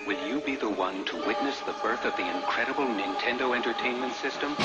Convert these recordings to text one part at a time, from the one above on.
Will you be the one to witness the birth of the incredible Nintendo Entertainment System?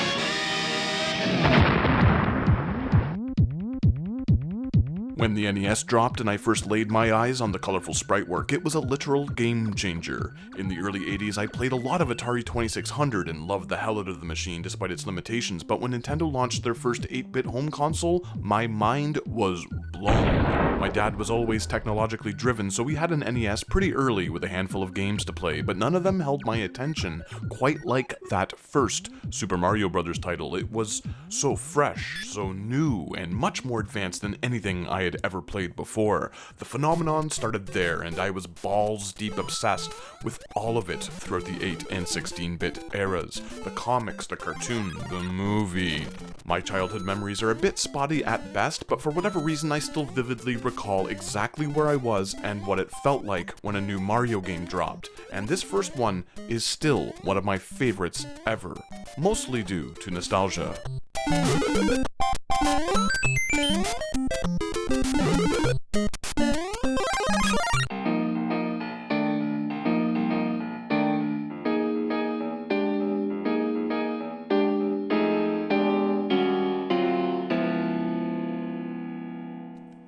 When the NES dropped and I first laid my eyes on the colorful sprite work, it was a literal game changer. In the early 80s, I played a lot of Atari 2600 and loved the hell out of the machine despite its limitations, but when Nintendo launched their first 8-bit home console, my mind was blown. My dad was always technologically driven, so we had an NES pretty early with a handful of games to play, but none of them held my attention quite like that first Super Mario Bros. Title. It was so fresh, so new, and much more advanced than anything I had ever played before. The phenomenon started there, and I was balls deep obsessed with all of it throughout the 8 and 16-bit eras. The comics, the cartoon, the movie. My childhood memories are a bit spotty at best, but for whatever reason I still vividly recall exactly where I was and what it felt like when a new Mario game dropped. And this first one is still one of my favorites ever, mostly due to nostalgia.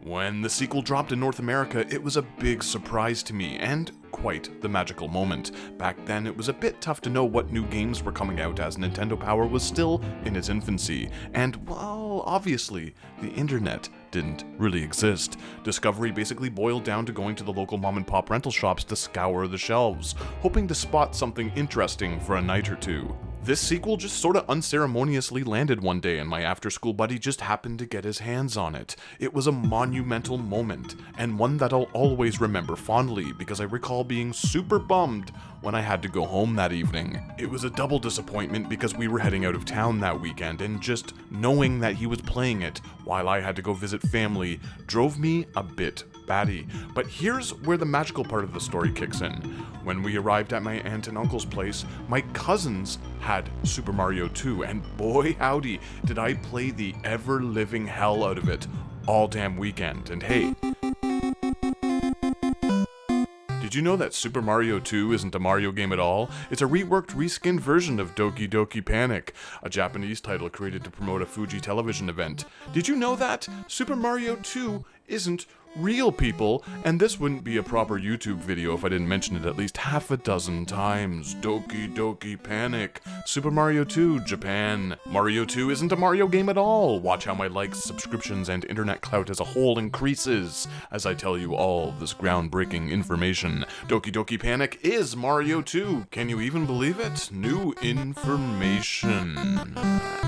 When the sequel dropped in North America, it was a big surprise to me, and quite the magical moment. Back then, it was a bit tough to know what new games were coming out as Nintendo Power was still in its infancy, and, well, obviously, the internet didn't really exist. Discovery basically boiled down to going to the local mom-and-pop rental shops to scour the shelves, hoping to spot something interesting for a night or two. This sequel just sorta unceremoniously landed one day and my after-school buddy just happened to get his hands on it. It was a monumental moment, and one that I'll always remember fondly because I recall being super bummed when I had to go home that evening. It was a double disappointment because we were heading out of town that weekend, and just knowing that he was playing it while I had to go visit family drove me a bit batty. But here's where the magical part of the story kicks in. When we arrived at my aunt and uncle's place, my cousins had Super Mario 2, and boy howdy, did I play the ever-living hell out of it all damn weekend. And hey, did you know that Super Mario 2 isn't a Mario game at all? It's a reworked, reskinned version of Doki Doki Panic, a Japanese title created to promote a Fuji television event. Did you know that Super Mario 2 isn't real, people? And this wouldn't be a proper YouTube video if I didn't mention it at least half a dozen times. Doki Doki Panic. Super Mario 2, Japan. Mario 2 isn't a Mario game at all. Watch how my likes, subscriptions, and internet clout as a whole increases as I tell you all this groundbreaking information. Doki Doki Panic is Mario 2. Can you even believe it? New information.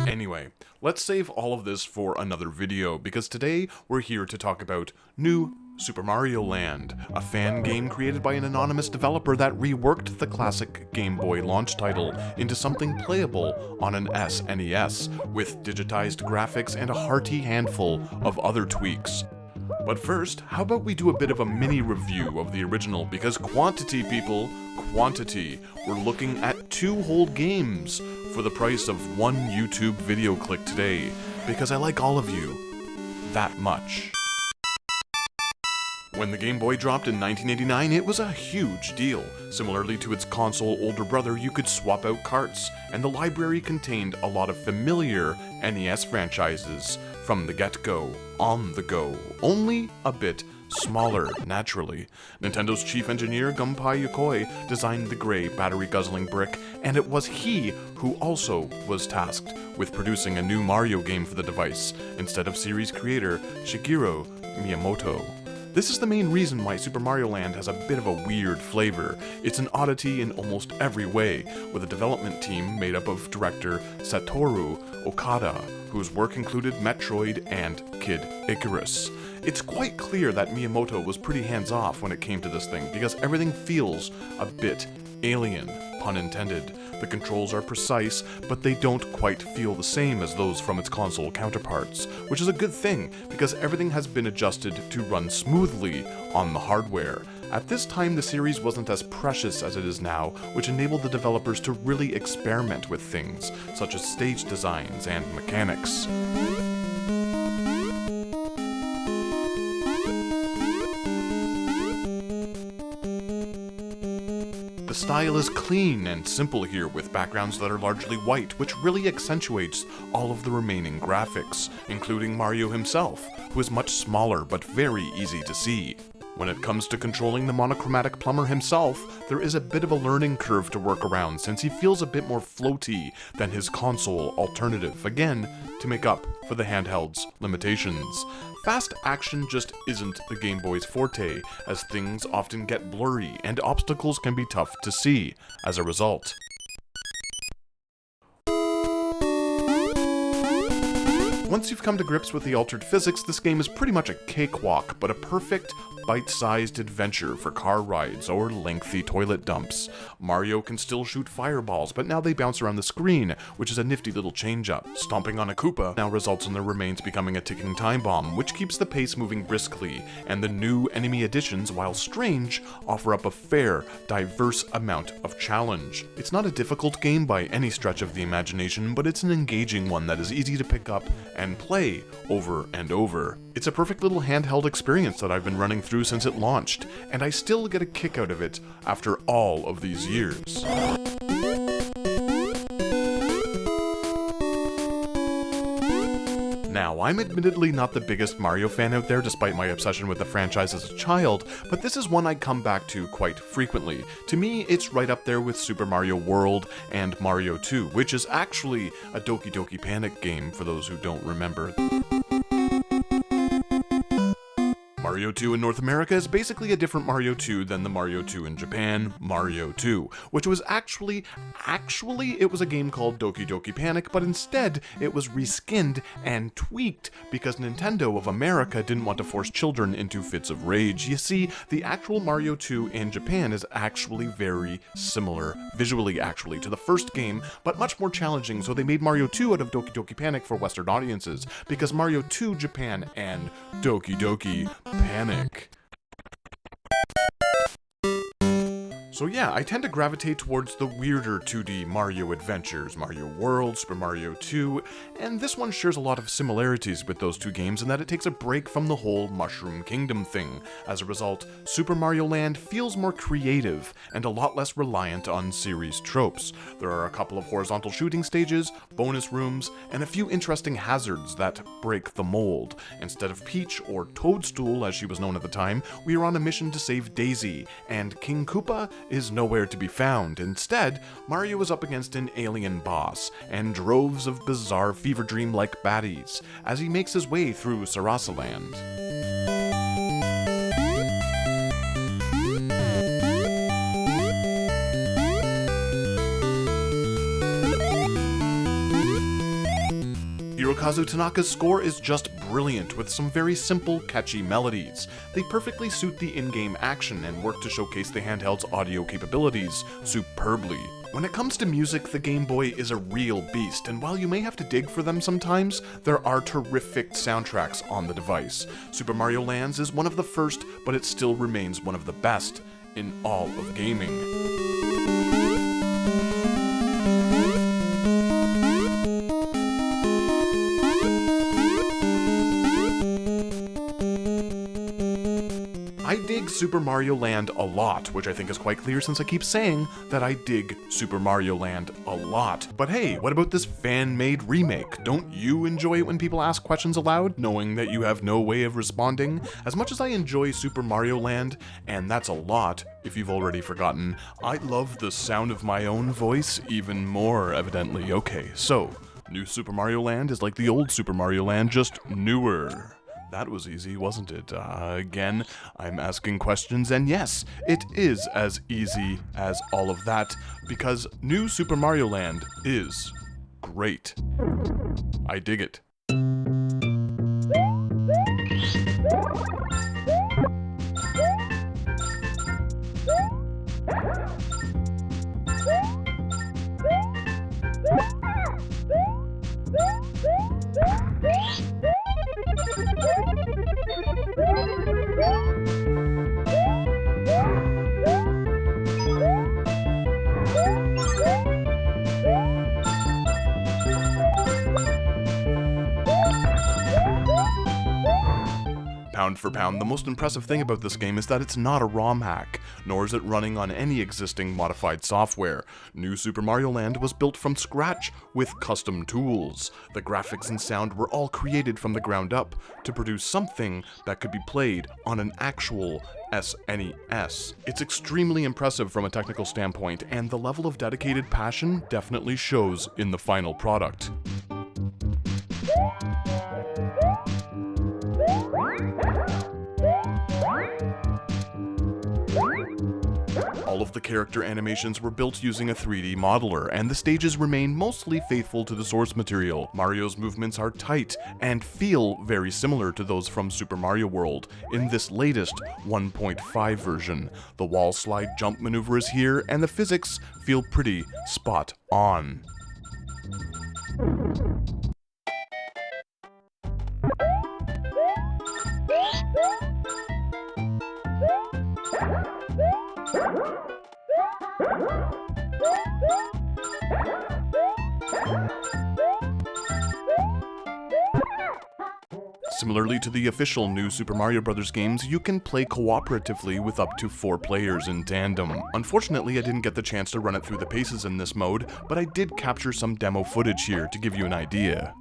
Anyway, let's save all of this for another video, because today we're here to talk about New Super Mario Land, a fan game created by an anonymous developer that reworked the classic Game Boy launch title into something playable on an SNES, with digitized graphics and a hearty handful of other tweaks. But first, how about we do a bit of a mini review of the original, because quantity, people, quantity. We're looking at 2 whole games for the price of 1 YouTube video click today, because I like all of you that much. When the Game Boy dropped in 1989, it was a huge deal. Similarly to its console older brother, you could swap out carts, and the library contained a lot of familiar NES franchises from the get-go, on the go, only a bit smaller, naturally. Nintendo's chief engineer, Gunpei Yokoi, designed the gray, battery-guzzling brick, and it was he who also was tasked with producing a new Mario game for the device, instead of series creator Shigeru Miyamoto. This is the main reason why Super Mario Land has a bit of a weird flavor. It's an oddity in almost every way, with a development team made up of director Satoru Okada, whose work included Metroid and Kid Icarus. It's quite clear that Miyamoto was pretty hands-off when it came to this thing, because everything feels a bit alien, pun intended. The controls are precise, but they don't quite feel the same as those from its console counterparts, which is a good thing, because everything has been adjusted to run smoothly on the hardware. At this time, the series wasn't as precious as it is now, which enabled the developers to really experiment with things, such as stage designs and mechanics. The style is clean and simple here, with backgrounds that are largely white, which really accentuates all of the remaining graphics, including Mario himself, who is much smaller but very easy to see. When it comes to controlling the monochromatic plumber himself, there is a bit of a learning curve to work around since he feels a bit more floaty than his console alternative, again, to make up for the handheld's limitations. Fast action just isn't the Game Boy's forte, as things often get blurry and obstacles can be tough to see as a result. Once you've come to grips with the altered physics, this game is pretty much a cakewalk, but a perfect, bite-sized adventure for car rides or lengthy toilet dumps. Mario can still shoot fireballs, but now they bounce around the screen, which is a nifty little change-up. Stomping on a Koopa now results in their remains becoming a ticking time bomb, which keeps the pace moving briskly, and the new enemy additions, while strange, offer up a fair, diverse amount of challenge. It's not a difficult game by any stretch of the imagination, but it's an engaging one that is easy to pick up and play over and over. It's a perfect little handheld experience that I've been running through since it launched, and I still get a kick out of it after all of these years. Now, I'm admittedly not the biggest Mario fan out there despite my obsession with the franchise as a child, but this is one I come back to quite frequently. To me, it's right up there with Super Mario World and Mario 2, which is actually a Doki Doki Panic game for those who don't remember. Mario 2 in North America is basically a different Mario 2 than the Mario 2 in Japan, Mario 2, which was actually it was a game called Doki Doki Panic, but instead it was reskinned and tweaked because Nintendo of America didn't want to force children into fits of rage. You see, the actual Mario 2 in Japan is actually very similar, visually actually, to the first game, but much more challenging, so they made Mario 2 out of Doki Doki Panic for Western audiences, because Mario 2 Japan and Doki Doki Panic. So yeah, I tend to gravitate towards the weirder 2D Mario adventures, Mario World, Super Mario 2, and this one shares a lot of similarities with those two games in that it takes a break from the whole Mushroom Kingdom thing. As a result, Super Mario Land feels more creative and a lot less reliant on series tropes. There are a couple of horizontal shooting stages, bonus rooms, and a few interesting hazards that break the mold. Instead of Peach, or Toadstool as she was known at the time, we are on a mission to save Daisy, and King Koopa is nowhere to be found. Instead, Mario is up against an alien boss, and droves of bizarre fever dream-like baddies, as he makes his way through Sarasaland. Hirokazu Tanaka's score is just brilliant, with some very simple, catchy melodies. They perfectly suit the in-game action and work to showcase the handheld's audio capabilities superbly. When it comes to music, the Game Boy is a real beast, and while you may have to dig for them sometimes, there are terrific soundtracks on the device. Super Mario Land's is one of the first, but it still remains one of the best in all of gaming. I dig Super Mario Land a lot, which I think is quite clear since I keep saying that I dig Super Mario Land a lot. But hey, what about this fan-made remake? Don't you enjoy it when people ask questions aloud, knowing that you have no way of responding? As much as I enjoy Super Mario Land, and that's a lot, if you've already forgotten, I love the sound of my own voice even more, evidently. Okay, so, new Super Mario Land is like the old Super Mario Land, just newer. That was easy, wasn't it? Again, I'm asking questions, and yes, it is as easy as all of that, because new Super Mario Land is great. I dig it. Pound for pound, the most impressive thing about this game is that it's not a ROM hack, nor is it running on any existing modified software. New Super Mario Land was built from scratch with custom tools. The graphics and sound were all created from the ground up to produce something that could be played on an actual SNES. It's extremely impressive from a technical standpoint, and the level of dedicated passion definitely shows in the final product. All of the character animations were built using a 3D modeler, and the stages remain mostly faithful to the source material. Mario's movements are tight and feel very similar to those from Super Mario World in this latest 1.5 version. The wall slide jump maneuver is here, and the physics feel pretty spot on. Similarly to the official new Super Mario Bros. Games, you can play cooperatively with up to 4 players in tandem. Unfortunately, I didn't get the chance to run it through the paces in this mode, but I did capture some demo footage here to give you an idea.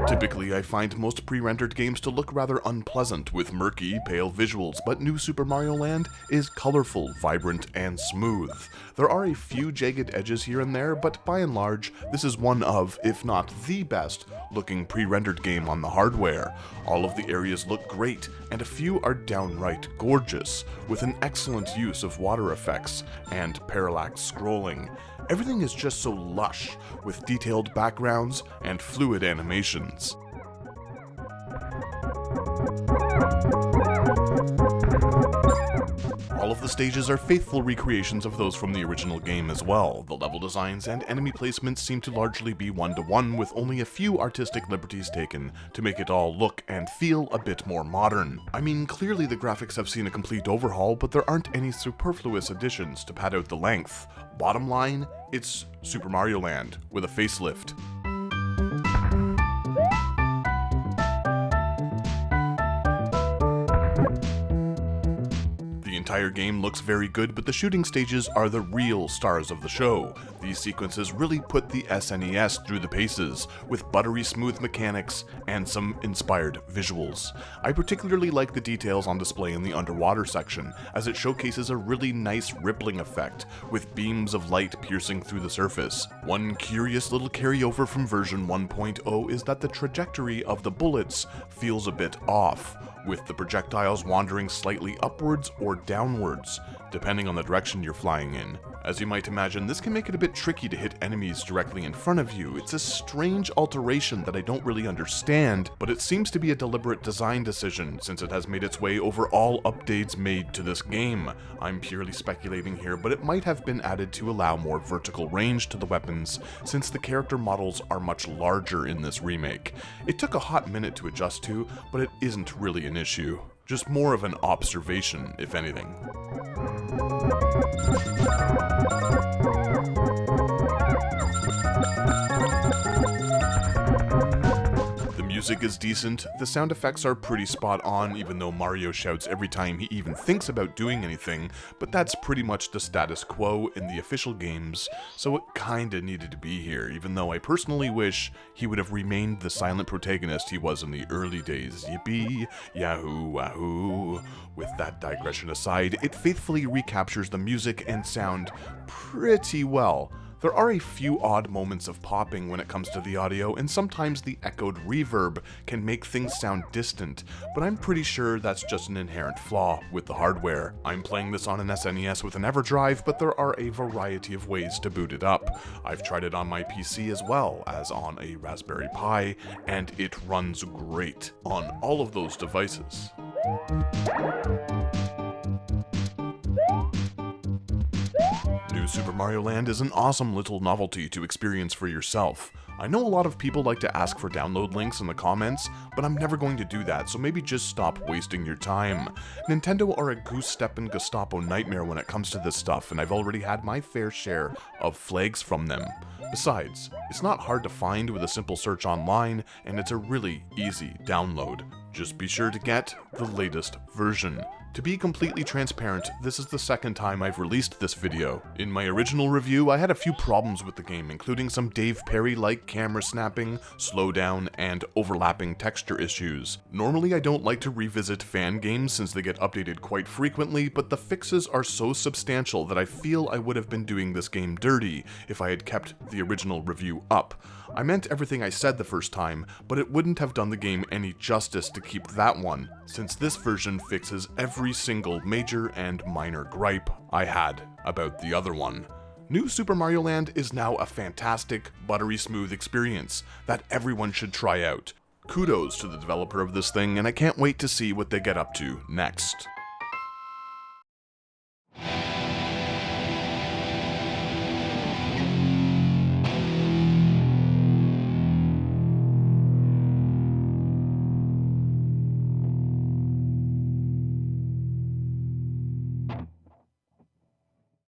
Typically, I find most pre-rendered games to look rather unpleasant with murky, pale visuals, but New Super Mario Land is colorful, vibrant, and smooth. There are a few jagged edges here and there, but by and large, this is one of, if not the best, looking pre-rendered game on the hardware. All of the areas look great, and a few are downright gorgeous, with an excellent use of water effects and parallax scrolling. Everything is just so lush, with detailed backgrounds and fluid animations. All of the stages are faithful recreations of those from the original game as well. The level designs and enemy placements seem to largely be one-to-one, with only a few artistic liberties taken to make it all look and feel a bit more modern. I mean, clearly the graphics have seen a complete overhaul, but there aren't any superfluous additions to pad out the length. Bottom line, it's Super Mario Land with a facelift. The entire game looks very good, but the shooting stages are the real stars of the show. These sequences really put the SNES through the paces, with buttery smooth mechanics and some inspired visuals. I particularly like the details on display in the underwater section, as it showcases a really nice rippling effect, with beams of light piercing through the surface. One curious little carryover from version 1.0 is that the trajectory of the bullets feels a bit off, with the projectiles wandering slightly upwards or downwards, depending on the direction you're flying in. As you might imagine, this can make it a bit tricky to hit enemies directly in front of you. It's a strange alteration that I don't really understand, but it seems to be a deliberate design decision, since it has made its way over all updates made to this game. I'm purely speculating here, but it might have been added to allow more vertical range to the weapons, since the character models are much larger in this remake. It took a hot minute to adjust to, but it isn't really an issue. Just more of an observation, if anything. The music is decent, the sound effects are pretty spot on, even though Mario shouts every time he even thinks about doing anything, but that's pretty much the status quo in the official games, so it kinda needed to be here, even though I personally wish he would have remained the silent protagonist he was in the early days. Yippee, yahoo, wahoo. With that digression aside, it faithfully recaptures the music and sound pretty well. There are a few odd moments of popping when it comes to the audio, and sometimes the echoed reverb can make things sound distant, but I'm pretty sure that's just an inherent flaw with the hardware. I'm playing this on an SNES with an EverDrive, but there are a variety of ways to boot it up. I've tried it on my PC as well as on a Raspberry Pi, and it runs great on all of those devices. New Super Mario Land is an awesome little novelty to experience for yourself. I know a lot of people like to ask for download links in the comments, but I'm never going to do that, so maybe just stop wasting your time. Nintendo are a goose-stepping Gestapo nightmare when it comes to this stuff, and I've already had my fair share of flags from them. Besides, it's not hard to find with a simple search online, and it's a really easy download. Just be sure to get the latest version. To be completely transparent, this is the second time I've released this video. In my original review, I had a few problems with the game, including some Dave Perry-like camera snapping, slowdown, and overlapping texture issues. Normally I don't like to revisit fan games since they get updated quite frequently, but the fixes are so substantial that I feel I would have been doing this game dirty if I had kept the original review up. I meant everything I said the first time, but it wouldn't have done the game any justice to keep that one, since this version fixes every single major and minor gripe I had about the other one. New Super Mario Land is now a fantastic, buttery smooth experience that everyone should try out. Kudos to the developer of this thing, and I can't wait to see what they get up to next.